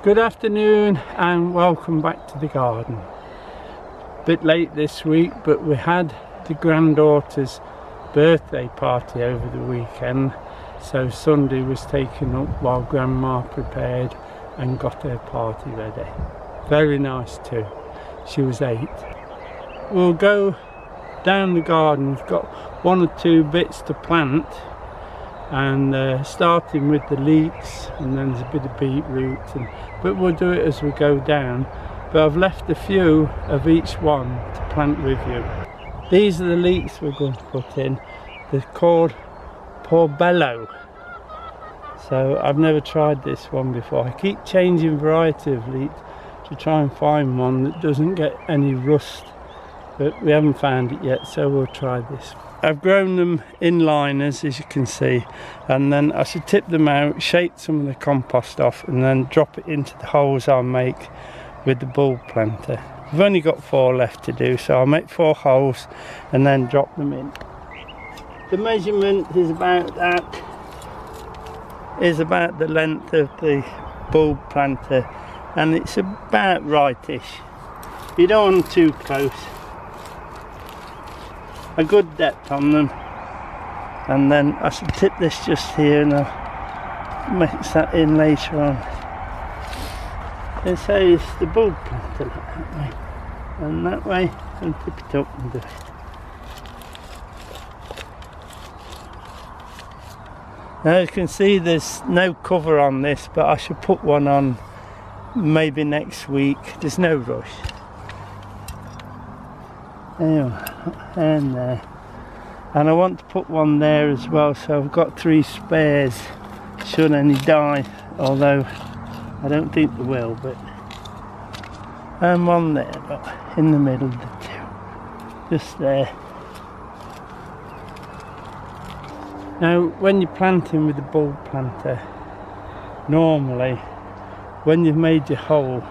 Good afternoon and welcome back to the garden. Bit late this week, but we had the granddaughter's birthday party over the weekend, so Sunday was taken up while Grandma prepared and got her party ready. Very nice too. She was 8. We'll go down the garden. We've got 1 or 2 bits to plant, and starting with the leeks, and then there's a bit of beetroot, but we'll do it as we go down. But I've left a few of each one to plant with you. These are the leeks we're going to put in. They're called porbella. So I've never tried this one before. I keep changing variety of leeks to try and find one that doesn't get any rust, but we haven't found it yet, so we'll try this. I've grown them in liners, as you can see, and then I should tip them out, shake some of the compost off, and then drop it into the holes I'll make with the bulb planter. I've only got 4 left to do, so I'll make 4 holes and then drop them in. The measurement is about that, is about the length of the bulb planter, and it's about rightish. You don't want them too close. A good depth on them, and then I should tip this just here and I'll mix that in later on. It says the bulb planter that way, and tip it up and do it. Now you can see there's no cover on this, but I should put one on maybe next week. There's no rush. Anyway, and there, and I want to put one there as well, so I've got 3 spares should any die, although I don't think they will, but and one there, but in the middle of the 2, just there. Now when you're planting with the bulb planter, normally when you've made your hole,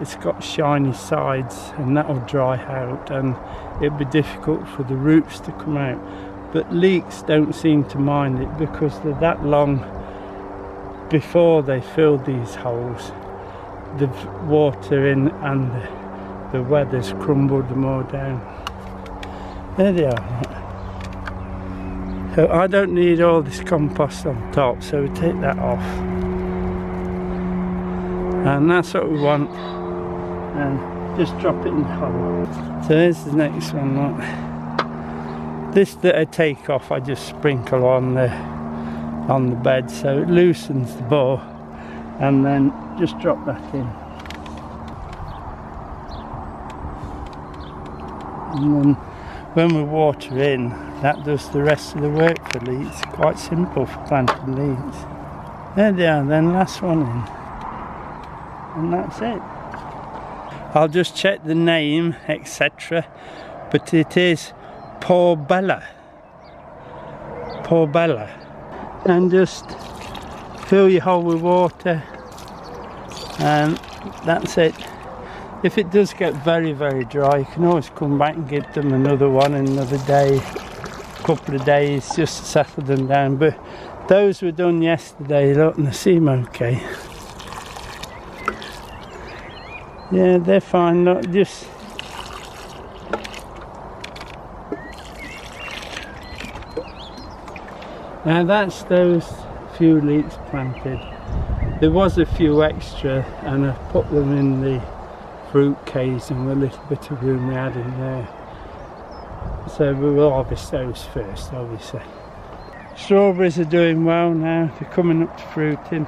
it's got shiny sides and that'll dry out and it'll be difficult for the roots to come out. But leeks don't seem to mind it because they're that long before they fill these holes. The water in and the weather's crumbled them all down. There they are. So I don't need all this compost on top, so we take that off. And that's what we want. And just drop it in the hole. So there's the next one. Look. This that I take off, I just sprinkle on the bed, so it loosens the bore, and then just drop that in. And then when we water in, that does the rest of the work for leeks. Quite simple for planting leeks. There they are. Then last one in, and that's it. I'll just check the name, etc. But it is porbella. Porbella. And just fill your hole with water, and that's it. If it does get very, very dry, you can always come back and give them another one in another day, couple of days, just to settle them down. But those were done yesterday, look, and they seem okay. Yeah, they're fine, not just... Now that's those few leeks planted. There was a few extra and I put them in the fruit case and the little bit of room we had in there. So we will harvest those first, obviously. Strawberries are doing well now, they're coming up to fruiting.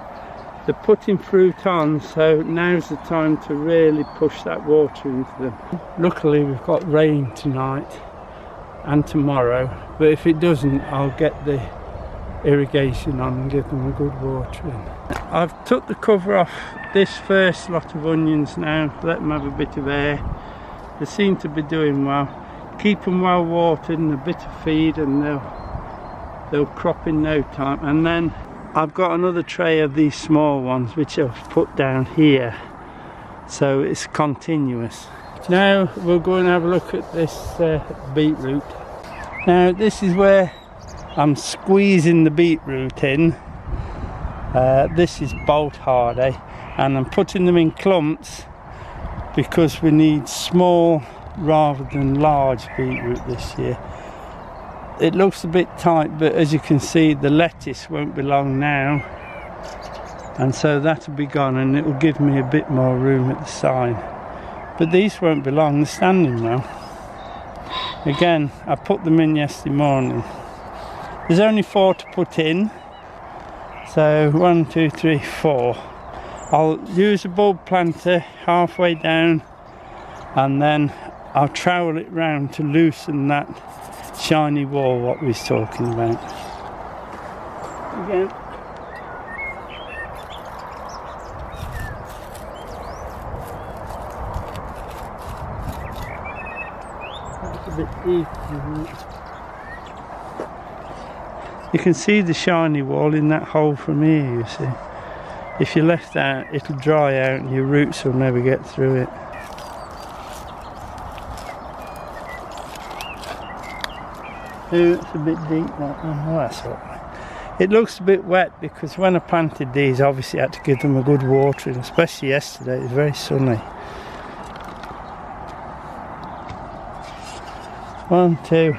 They're putting fruit on, so now's the time to really push that water into them. Luckily we've got rain tonight and tomorrow, but if it doesn't, I'll get the irrigation on and give them a good watering. I've took the cover off this first lot of onions now, let them have a bit of air. They seem to be doing well. Keep them well watered and a bit of feed and they'll crop in no time. And then I've got another tray of these small ones which I've put down here, so it's continuous. Now we'll go and have a look at this beetroot. Now this is where I'm squeezing the beetroot in. This is boltardy, and I'm putting them in clumps because we need small rather than large beetroot this year. It looks a bit tight, but as you can see the lettuce won't be long now, and so that'll be gone and it will give me a bit more room at the side. But these won't be long, they're standing now. Again, I put them in yesterday morning. There's only 4 to put in, so 1, 2, 3, 4. I'll use a bulb planter halfway down and then I'll trowel it round to loosen that shiny wall what we was talking about. Again, that's a bit deep, isn't it? You can see the shiny wall in that hole from here, you see. If you left that, it'll dry out and your roots will never get through it. Oh, it's a bit deep, that one. Oh, that's all right. It looks a bit wet because when I planted these, obviously I had to give them a good watering, especially yesterday. It was very sunny. 1, 2.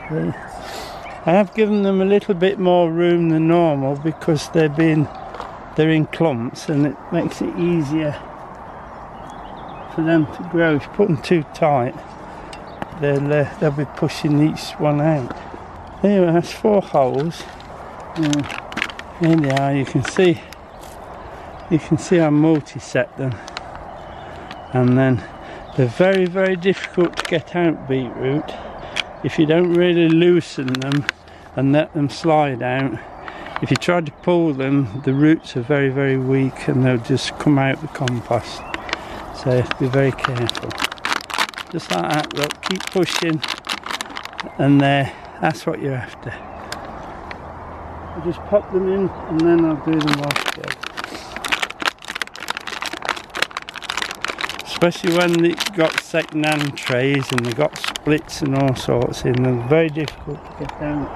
I have given them a little bit more room than normal because they're in clumps and it makes it easier for them to grow. If you put them too tight, they'll be pushing each one out. Anyway, that's 4 holes. Here they are. You can see I multi-set them, and then they're very, very difficult to get out, beetroot. If you don't really loosen them and let them slide out, if you try to pull them, the roots are very, very weak and they'll just come out the compost. So be very careful. Just like that, look, keep pushing, and that's what you're after. I'll just pop them in and then I'll do them all together. Especially when they've got second-hand trays and they've got splits and all sorts in them, very difficult to get down.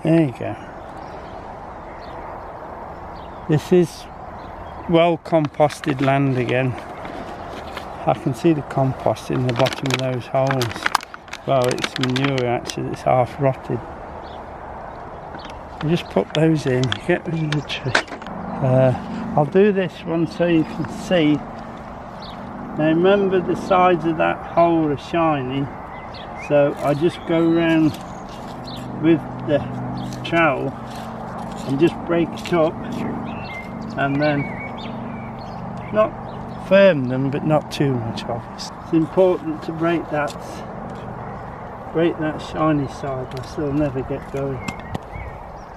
There you go. This is well composted land again. I can see the compost in the bottom of those holes. Well, it's manure actually, it's half rotted. You just put those in, get rid of the tree. I'll do this one so you can see. Now remember, the sides of that hole are shiny, so I just go around with the trowel and just break it up, and then not firm them but not too much obviously. It's important to break that shiny side, or they'll never get going.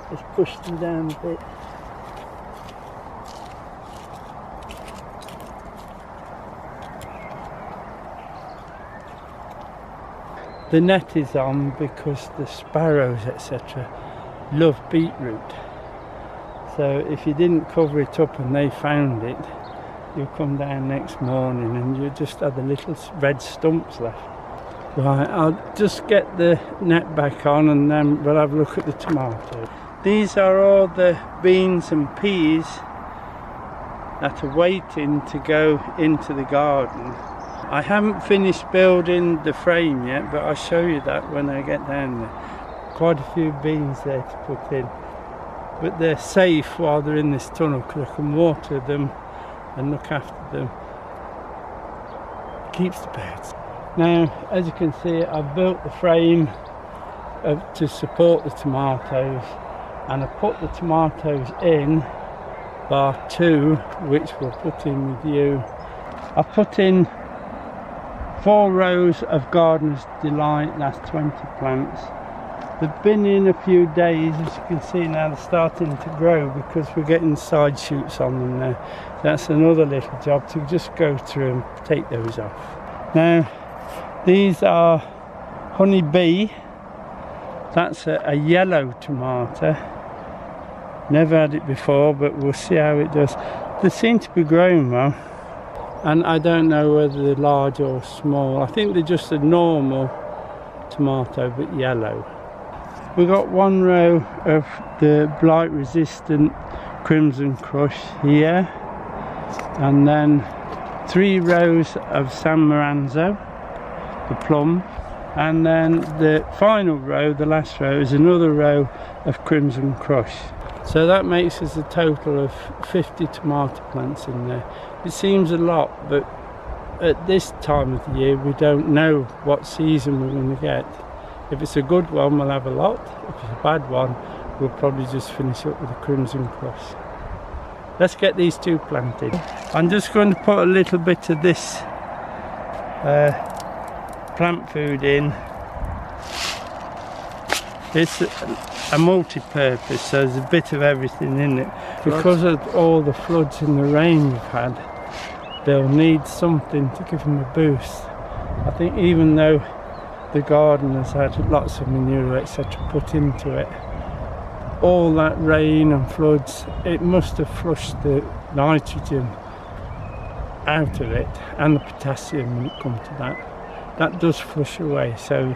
Just push them down a bit. The net is on because the sparrows etc. love beetroot. So if you didn't cover it up and they found it, you'll come down next morning and you just have the little red stumps left. Right, I'll just get the net back on and then we'll have a look at the tomatoes. These are all the beans and peas that are waiting to go into the garden. I haven't finished building the frame yet, but I'll show you that when I get down there. Quite a few beans there to put in, but they're safe while they're in this tunnel because I can water them and look after them. Keeps the birds. Now, as you can see, I've built the frame to support the tomatoes, and I put the tomatoes in bar 2, which we'll put in with you. I put in 4 rows of Gardener's Delight, that's 20 plants. They've been in a few days, as you can see now they're starting to grow because we're getting side shoots on them now. That's another little job to just go through and take those off. Now, these are Honey Bee. That's a yellow tomato. Never had it before, but we'll see how it does. They seem to be growing well, and I don't know whether they're large or small. I think they're just a normal tomato but yellow. We got one row of the blight resistant Crimson Crush here, and then 3 rows of San Maranzo, the plum, and then the final row, the last row, is another row of Crimson Crush. So that makes us a total of 50 tomato plants in there. It seems a lot, but at this time of the year we don't know what season we're going to get. If it's a good one, we'll have a lot. If it's a bad one, we'll probably just finish up with a Crimson Crush. Let's get these 2 planted. I'm just going to put a little bit of this plant food in. It's a multi-purpose, so there's a bit of everything in it. Because of all the floods and the rain we've had, they'll need something to give them a boost. I think even though the garden has had lots of manure, etc. put into it, all that rain and floods, it must have flushed the nitrogen out of it, and the potassium when it comes to that. That does flush away, so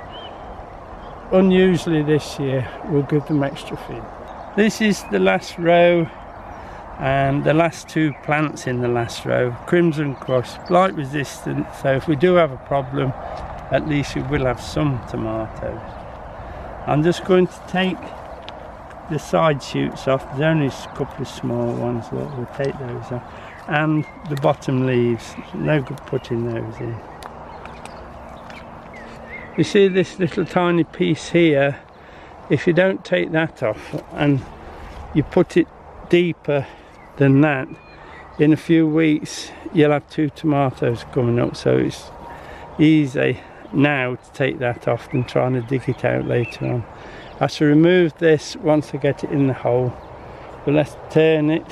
unusually this year we'll give them extra feed. This is the last row, and the last 2 plants in the last row, Crimson Crush, blight resistant, so if we do have a problem, at least we will have some tomatoes. I'm just going to take the side shoots off. There's only a couple of small ones, so we'll take those off, and the bottom leaves. No good putting those in. You see this little tiny piece here? If you don't take that off and you put it deeper than that, in a few weeks you'll have 2 tomatoes coming up, so it's easy now to take that off than trying to dig it out later on. I shall remove this once I get it in the hole, but let's turn it,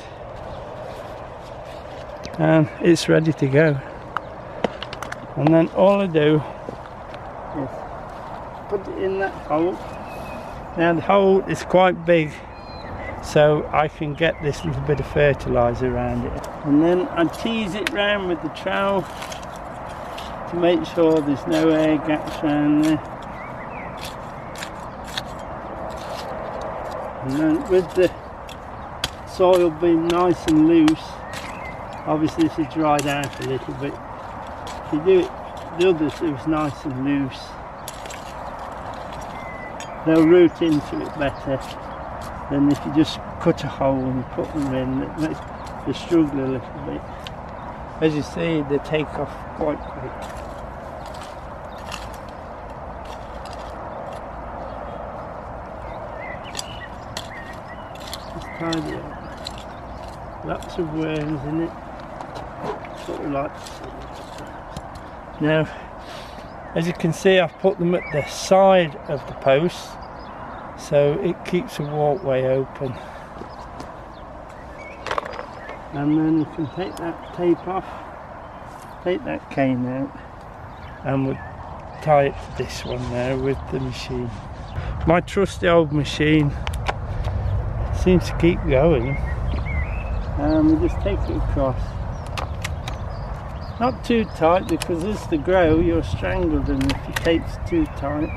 and it's ready to go. And then all I do is put it in that hole. Now the hole is quite big, so I can get this little bit of fertiliser around it, and then I tease it round with the trowel to make sure there's no air gaps around there. And then with the soil being nice and loose, obviously this is dried out a little bit. If you do it the others, it was nice and loose, they'll root into it better than if you just cut a hole and put them in. It makes they struggle a little bit. As you see, they take off quite quick. Just tidy up. Lots of worms in it. Sort of like. Now, as you can see, I've put them at the side of the post, so it keeps the walkway open. And then we can take that tape off, take that cane out, and we'll tie it to this one there with the machine. My trusty old machine seems to keep going, and we just take it across. Not too tight, because as they grow you're strangled them if you take it too tight.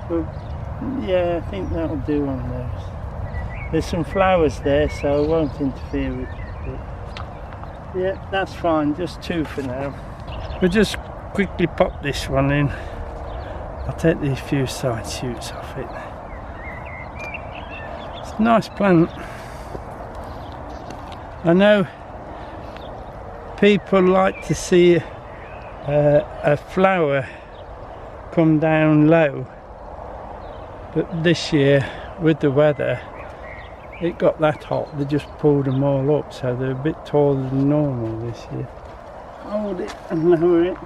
But yeah, I think that'll do on those. There's some flowers there, so I won't interfere with it. Yeah, that's fine, just 2 for now. We'll just quickly pop this one in. I'll take these few side shoots off it. It's a nice plant. I know people like to see a flower come down low, but this year with the weather it got that hot, they just pulled them all up, so they're a bit taller than normal this year. Hold it and lower it,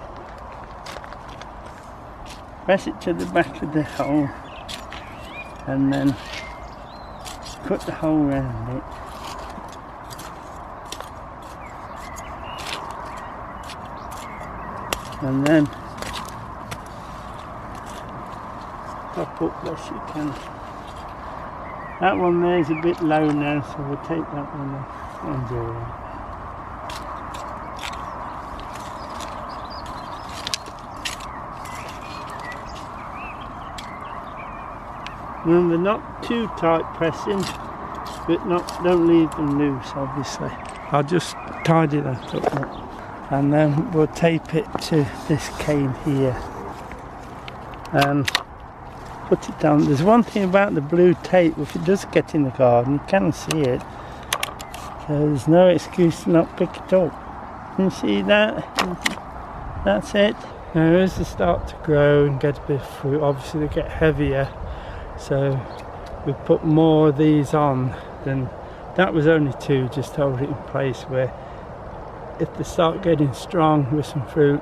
press it to the back of the hole, and then cut the hole around it. And then pop up best you can. That one there is a bit low now, so we'll take that one off. One's all right. Remember, not too tight pressing, but don't leave them loose, obviously. I'll just tidy that up now. And then we'll tape it to this cane here and put it down. There's one thing about the blue tape, if it does get in the garden, you can see it, so there's no excuse to not pick it up. Can you see that? That's it. Now as they start to grow and get a bit of fruit, obviously they get heavier, so we put more of these on. Then that was only 2, just to hold it in place, where if they start getting strong with some fruit,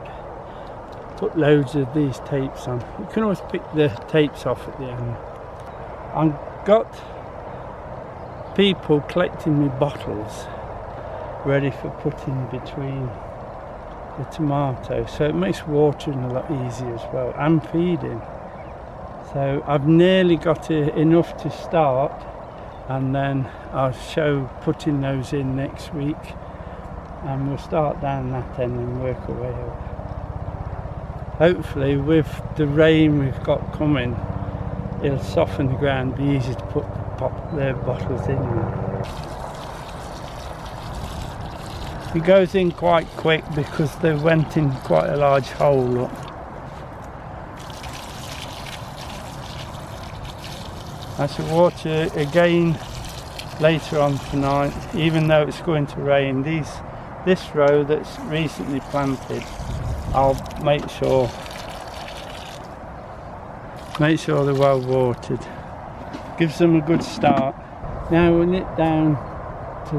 put loads of these tapes on. You can always pick the tapes off at the end. I've got people collecting me bottles ready for putting between the tomatoes, so it makes watering a lot easier as well, and feeding. So I've nearly got enough to start, and then I'll show putting those in next week, and we'll start down that end and work our way up. Hopefully with the rain we've got coming, it'll soften the ground, be easy to put the bottles in there. It goes in quite quick because they went in quite a large hole up. I shall water again later on tonight, even though it's going to rain. This row that's recently planted, I'll make sure they're well watered. Gives them a good start. Now we'll knit down to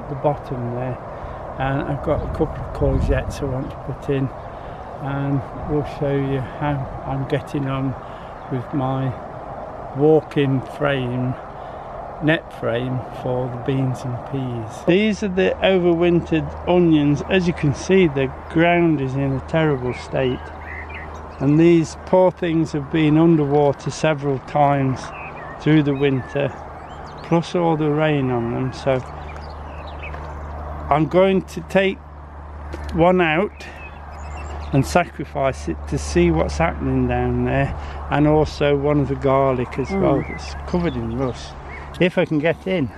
the bottom there, and I've got a couple of courgettes I want to put in, and we'll show you how I'm getting on with my walk-in frame, net frame for the beans and peas. These are the overwintered onions. As you can see, the ground is in a terrible state, and these poor things have been underwater several times through the winter, plus all the rain on them. So I'm going to take one out and sacrifice it to see what's happening down there, and also one of the garlic as well that's covered in rust, if I can get in.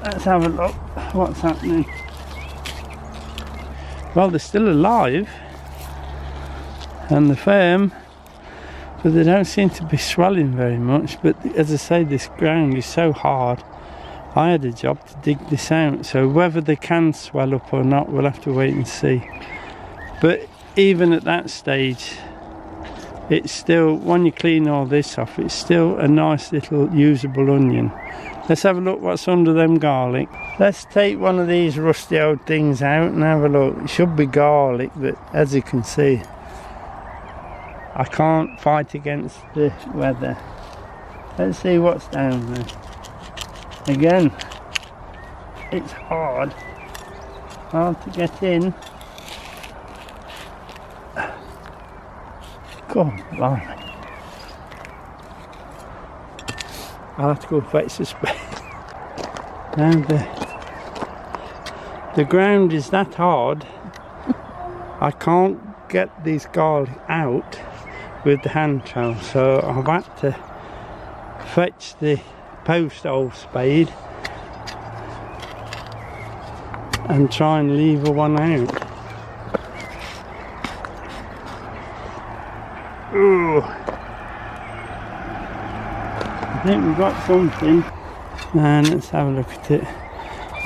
Let's have a look what's happening. Well, they're still alive and they're firm, but they don't seem to be swelling very much. But as I say, this ground is so hard. I had a job to dig this out, so whether they can swell up or not, we'll have to wait and see. But even at that stage, it's still, when you clean all this off, it's still a nice little usable onion. Let's have a look what's under them garlic. Let's take one of these rusty old things out and have a look. It should be garlic, but as you can see, I can't fight against the weather. Let's see what's down there. Again, it's hard to get in. God, blimey. I'll have to go fetch the spade. And the ground is that hard, I can't get these garlic out with the hand trowel, so I've had to fetch the post hole spade and try and lever one out. Ooh. I think we've got something, and let's have a look at it.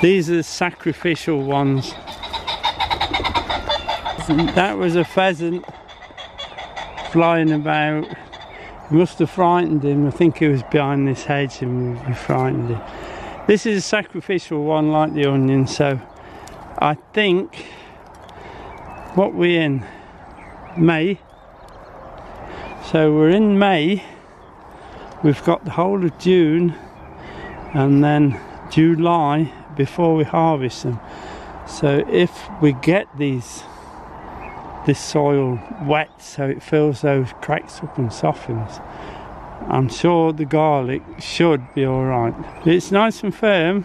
These are the sacrificial ones. That was a pheasant flying about. We must have frightened him. I think he was behind this hedge and we frightened him. This is a sacrificial one like the onion, so I think, what we're in? May. So we're in May. We've got the whole of June and then July before we harvest them. So if we get these this soil wet so it fills those cracks up and softens. I'm sure the garlic should be alright. It's nice and firm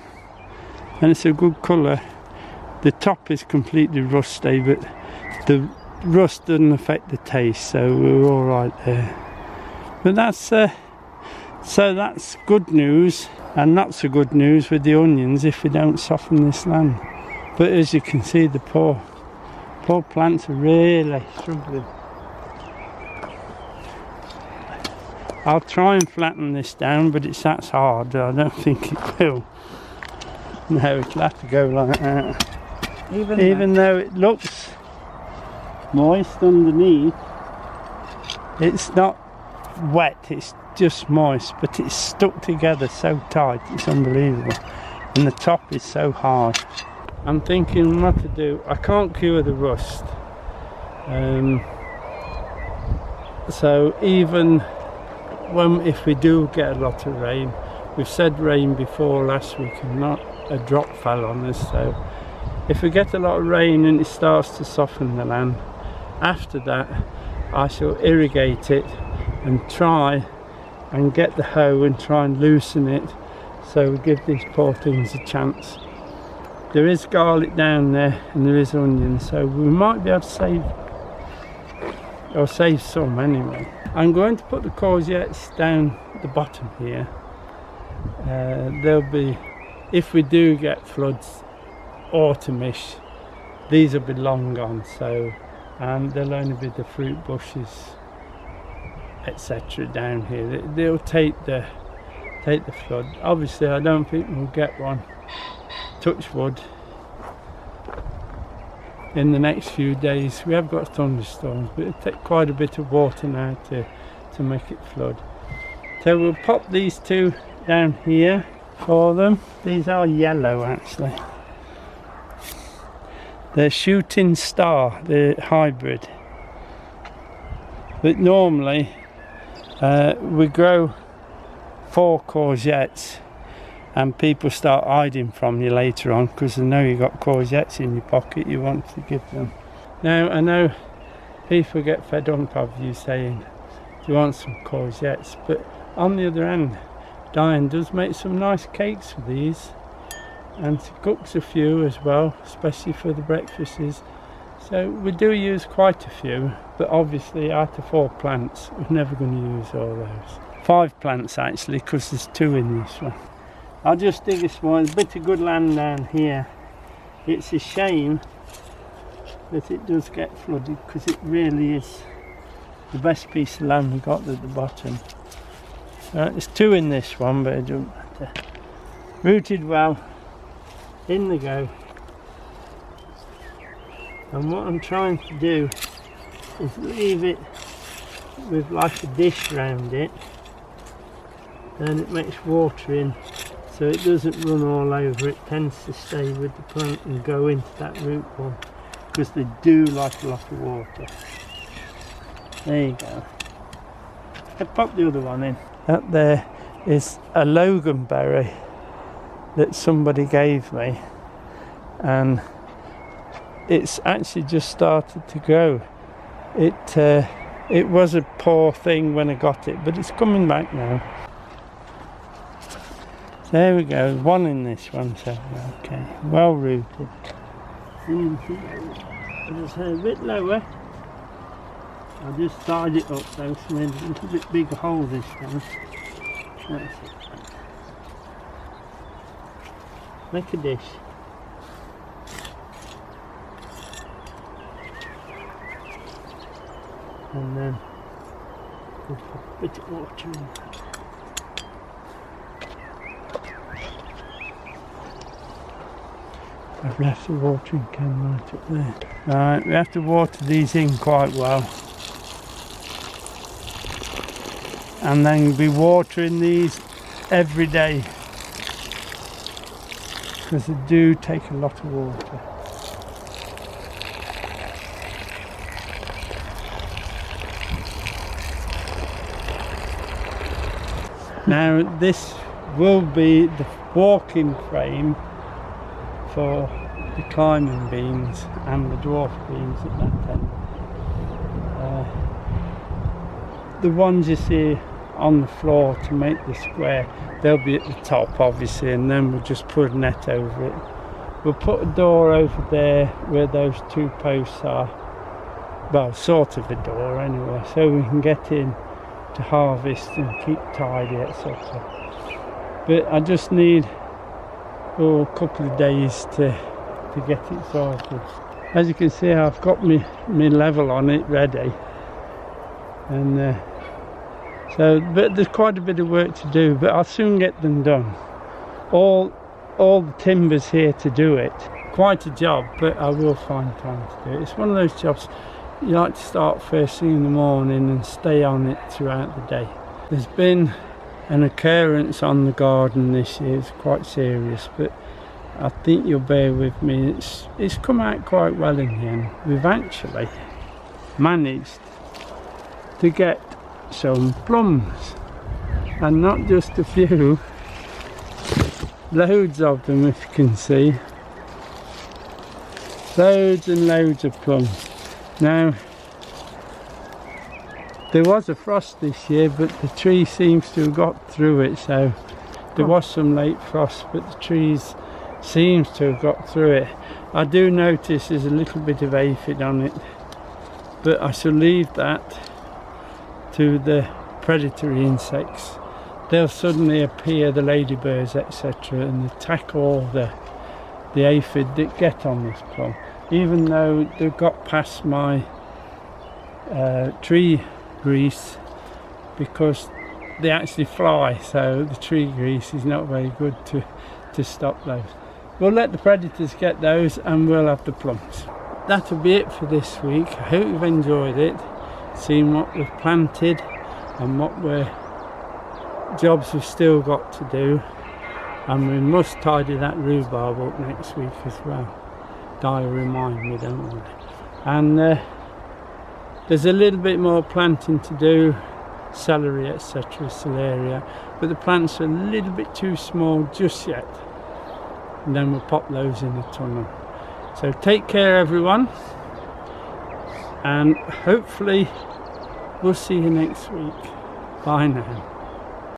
and it's a good colour. The top is completely rusty, but the rust doesn't affect the taste, so we're alright there. But that's so that's good news, and not so good news with the onions if we don't soften this land. But as you can see, the poor plants are really struggling. I'll try and flatten this down, but that's hard. I don't think it will. No, it'll have to go like that. Even though it looks moist underneath, it's not wet, it's just moist, but it's stuck together so tight, it's unbelievable. And the top is so hard. I'm thinking what to do. I can't cure the rust. So even if we do get a lot of rain, we've said rain before last week and not a drop fell on us, so if we get a lot of rain and it starts to soften the land, after that I shall irrigate it and try and get the hoe and try and loosen it, so we give these poor things a chance. There is garlic down there and there is onion, so we might be able to save some anyway. I'm going to put the courgettes down the bottom here. There'll be, if we do get floods autumnish, these will be long gone, so there'll only be the fruit bushes etc down here. They'll take the flood. Obviously I don't think we'll get one, touch wood, in the next few days. We have got thunderstorms, but it'll take quite a bit of water now to make it flood. So we'll pop these two down here for them. These are yellow actually. They're shooting star, the hybrid. But normally we grow 4 courgettes and people start hiding from you later on because they know you've got courgettes in your pocket you want to give them. Now I know people get fed up of you saying, do you want some courgettes? But on the other hand, Diane does make some nice cakes with these, and she cooks a few as well, especially for the breakfasts. So we do use quite a few, but obviously out of 4 plants we're never going to use all those. 5 plants actually, because there's 2 in this one. I'll just dig a small, there's a bit of good land down here. It's a shame that it does get flooded, because it really is the best piece of land we got at the bottom. There's 2 in this one, but it doesn't matter. Rooted well, in the go. And what I'm trying to do is leave it with like a dish around it, then it makes water in so it doesn't run all over. It tends to stay with the plant and go into that root ball, because they do like a lot of water. There you go. I pop the other one in. Up there is a loganberry that somebody gave me, and it's actually just started to grow. It was a poor thing when I got it, but it's coming back now. There we go, 1 in this one, so okay, well rooted. Just a bit lower. I'll just side it up though, so maybe a little bit bigger hole this time. That's it. Make a dish. And then we'll put a bit of water in that. I've left the watering can right up there. Right, we have to water these in quite well. And then be watering these every day, because they do take a lot of water. Now this will be the walking frame for the climbing beans and the dwarf beans at that end. the ones you see on the floor to make the square, they'll be at the top obviously, and then we'll just put a net over it. We'll put a door over there where those two posts are, well, sort of a door anyway, so we can get in to harvest and keep tidy, etc. But I just need a couple of days to get it sorted. As you can see, I've got my level on it ready, and but there's quite a bit of work to do, but I'll soon get them done. All the timber's here to do it. Quite a job, but I will find time to do it. It's one of those jobs you like to start first thing in the morning and stay on it throughout the day. There's been an occurrence on the garden this year. It's quite serious, but I think you'll bear with me. It's come out quite well in the end. We've actually managed to get some plums, and not just a few, loads of them, if you can see. Loads and loads of plums. Now, there was a frost this year, but the tree seems to have got through it, so there was some late frost, but the trees seems to have got through it. I do notice there's a little bit of aphid on it, but I shall leave that to the predatory insects. They'll suddenly appear, the ladybirds, etc., and attack all the aphid that get on this plum, even though they've got past my tree grease, because they actually fly, so the tree grease is not very good to stop those. We'll let the predators get those and we'll have the plums. That'll be it for this week. I hope you've enjoyed it, seeing what we've planted and what jobs we've still got to do, and we must tidy that rhubarb up next week as well. Di remind me, don't we? And there's a little bit more planting to do, celery, etc., celeriac, but the plants are a little bit too small just yet, and then we'll pop those in the tunnel. So take care everyone, and hopefully we'll see you next week. Bye now.